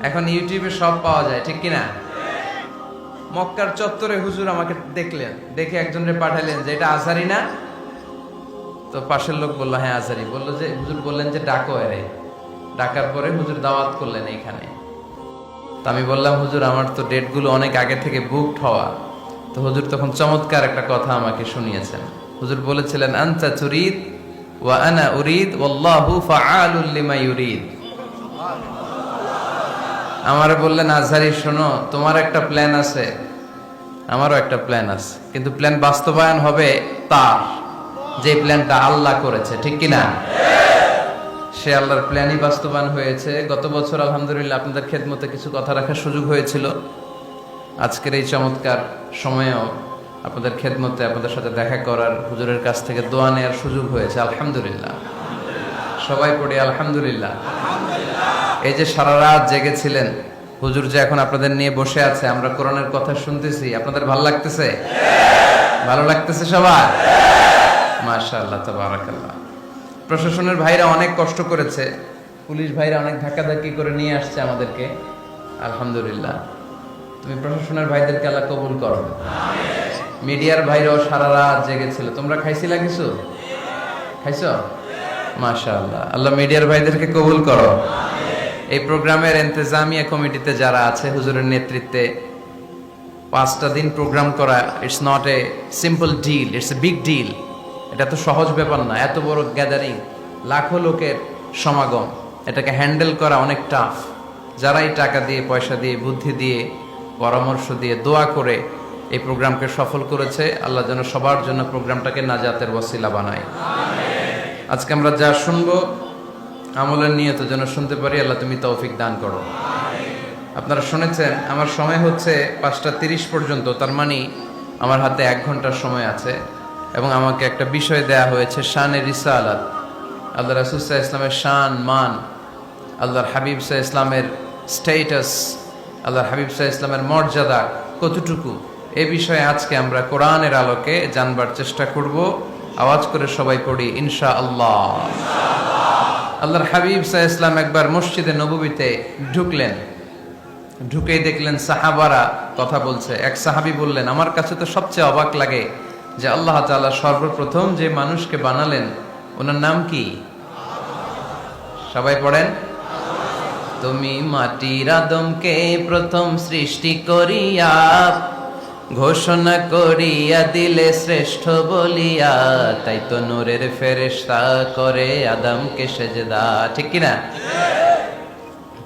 এখন ইউটিউবে সব পাওয়া যায়, ঠিক কিনা? মক্কার চত্বরে হুজুর আমাকে দেখলেন, দেখে একজনকে পাঠালেন যে এটা আজহারি না? তো পাশের লোক বললো হ্যাঁ আজহারি। বললো যে হুজুর বললেন যে ডাকো এরে। ডাকার পরে হুজুর দাওয়াত করলেন এইখানে। তো আমি বললাম হুজুর আমার তো ডেটগুলো অনেক আগে থেকে বুকড হওয়া। তো হুজুর তখন চমৎকার একটা কথা আমাকে শুনিয়েছেন। হুজুর বলেছিলেন আনতা তুরিদ ওয়া আনা উরিদ ওয়াল্লাহু ফাআলুল লিমা ইউরিদ। আমারে বললেন আজহারি শোনো, তোমার একটা প্ল্যান আছে, আমারও একটা প্ল্যান আছে, কিন্তু প্ল্যান বাস্তবায়ন হবে তার, যে প্ল্যানটা আল্লাহ করেছে, ঠিক কিনা? সে আল্লাহর প্ল্যানই বাস্তবায়ন হয়েছে। গত বছর আলহামদুলিল্লাহ আপনাদের খেদমতে কিছু কথা রাখার সুযোগ হয়েছিল। আজকের এই চমৎকার সময়েও আপনাদের খেদমতে আপনাদের সাথে দেখা করার, হুজুরের কাছ থেকে দোয়া নেওয়ার সুযোগ হয়েছে, আলহামদুলিল্লাহ। সবাই পড়ি আলহামদুলিল্লাহ। এই যে সারা রাত জেগেছিলেন, হুজুর যে এখন আপনাদের নিয়ে বসে আছে, আমরা কোরআনের কথা শুনতেছি, আপনাদের ভালো লাগতেছে? ভালো লাগতেছে সবার? মাশাআল্লাহ, তাবারাকাল্লাহ। প্রশাসনের ভাইরা অনেক কষ্ট করেছে, পুলিশ ভাইরা অনেক ধাক্কাধাক্কি করে নিয়ে আসছে আমাদেরকে, আলহামদুলিল্লাহ। তুমি প্রশাসনের ভাইদেরকে আল্লাহ কবুল করো। মিডিয়ার ভাইরাও সারা রাত জেগেছিল। তোমরা খাইছিলা কিছু? খাইছো? মাশাআল্লাহ, আল্লাহ মিডিয়ার ভাইদেরকে কবুল করো। এই প্রোগ্রামের ইন্তেজামিয়া কমিটিতে যারা আছে হুজুরের নেতৃত্বে 5টা দিন প্রোগ্রাম করা, it's not a simple deal, it's a big deal. এটা তো সহজ ব্যাপার না। এত বড় গ্যাদারিং, লাখো লোকের সমাগম, এটাকে হ্যান্ডেল করা অনেক টাফ। যারাই টাকা দিয়ে, পয়সা দিয়ে, বুদ্ধি দিয়ে, পরামর্শ দিয়ে, দোয়া করে এই প্রোগ্রামকে সফল করেছে, আল্লাহ যেন সবার জন্য প্রোগ্রামটাকে নাজাতের ওয়াসিলা বানায়। আজকে আমরা যা শুনবো আমলের নিয়ত যেন শুনতে পারি, আল্লাহ তুমি তৌফিক দান করো। আপনারা শুনেছেন আমার সময় হচ্ছে 5টা 30 পর্যন্ত, তার মানে আমার হাতে 1 ঘন্টার সময় আছে, এবং আমাকে একটা বিষয় দেয়া হয়েছে, শানে রিসালাত। আল্লাহ রাসূল সাল্লাল্লাহু আলাইহি ইসলামের শান, মান, আল্লাহর হাবিব সাল্লাল্লাহু আলাইহি ইসলামের স্ট্যাটাস, আল্লাহর হাবিব সাল্লাল্লাহু আলাইহি ইসলামের মর্যাদা কতটুকু, এ বিষয়ে আজকে আমরা কোরআনের আলোকে জানবার চেষ্টা করব। আওয়াজ করে সবাই পড়ি ইনশাআল্লাহ। আল্লাহর হাবিব সাল্লাল্লাহু আলাইহি ইসলাম একবার মসজিদে নববীতে ঢুকলেন, ঢুকেই দেখলেন সাহাবারা কথা বলছে। এক সাহাবী বললেন, আমার কাছে তো সবচেয়ে অবাক লাগে যে আল্লাহ তাআলা সর্বপ্রথম যে মানুষকে বানালেন ওনার নাম কি? সবাই পড়েন। তুমি মাটির আদমকে প্রথম সৃষ্টি করিয়া ঘোষণা করিয়া দিলে শ্রেষ্ঠ বলিয়া, তাই তো নূরের ফেরেশতা করে আদমকে সেজদা, ঠিক কিনা?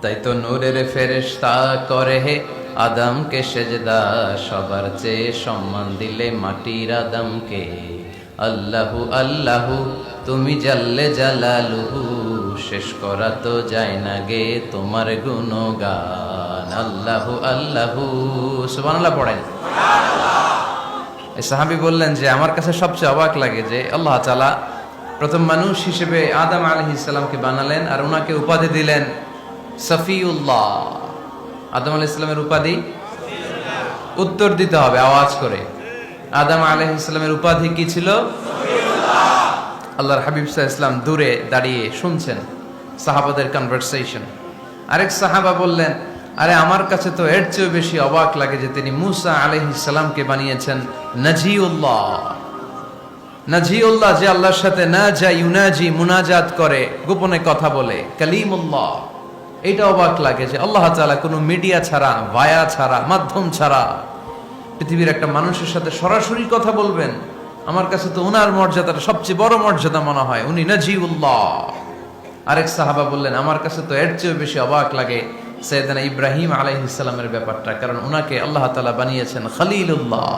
তাই তো নূরের ফেরেশতা করে আদমকে সেজদা, সবার চেয়ে সম্মান দিলে মাটির আদমকে। আল্লাহু আল্লাহু তুমি জাল্লে জালালুহু, শেষ করা তো যায় না গে তোমার গুণগান। আল্লাহু আল্লাহু, সুবহানাল্লাহ পড়েন। এই সাহাবী বললেন যে আমার কাছে সবচেয়ে অবাক লাগে যে আল্লাহ তাআলা প্রথম মানুষ হিসেবে আদম আলাইহিস সালামকে বানালেন, আর ওনাকে উপাধি দিলেন সফিউল্লাহ। আদম আলাইহিস সালামের উপাধি উত্তর দিতে হবে আওয়াজ করে। আদম আলাইহিস সালামের উপাধি কি ছিল? আল্লাহর হাবিব সাল্লাল্লাহু আলাইহি ওয়াসাল্লাম দূরে দাঁড়িয়ে শুনছেন সাহাবাদের কনভারসেশন। আরেক সাহাবা বললেন, আরে আমার কাছে তো এর চেয়েও বেশি অবাক লাগে যে তিনি মুসা আলাইহিস সালামকে বানিয়েছেন নাজিউল্লাহ। নাজিউল্লাহ, যে আল্লাহর সাথে নাজা ইউনাজি, মুনাজাত করে, গোপনে কথা বলে, কালিমুল্লাহ। এটা অবাক লাগে যে আল্লাহ তাআলা কোনো মিডিয়া ছাড়া, ভায়া ছাড়া, মাধ্যম ছাড়া পৃথিবীর একটা মানুষের সাথে সরাসরি কথা বলবেন। আমার কাছে তো ওনার মর্যাদাটা সবচেয়ে বড় মর্যাদা মনে হয়, উনি নাজিউল্লাহ। আরেক সাহাবা বললেন, আমার কাছে তো এর চেয়েও বেশি অবাক লাগে সাইয়েদনা ইব্রাহিম আলাইহিস সালামের ব্যাপারটা, কারণ ওনাকে আল্লাহ তাআলা বানিয়েছেন খলিলুল্লাহ।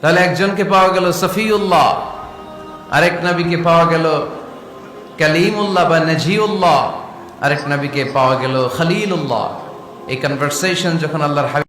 তাহলে একজনকে পাওয়া গেল সফিউল্লাহ, আরেক নবীকে পাওয়া গেল কালিমুল্লাহ বা নাজিউল্লাহ, আরেক নবীকে পাওয়া গেল খলিলুল্লাহ। এই কনভারসেশন যখন আল্লাহর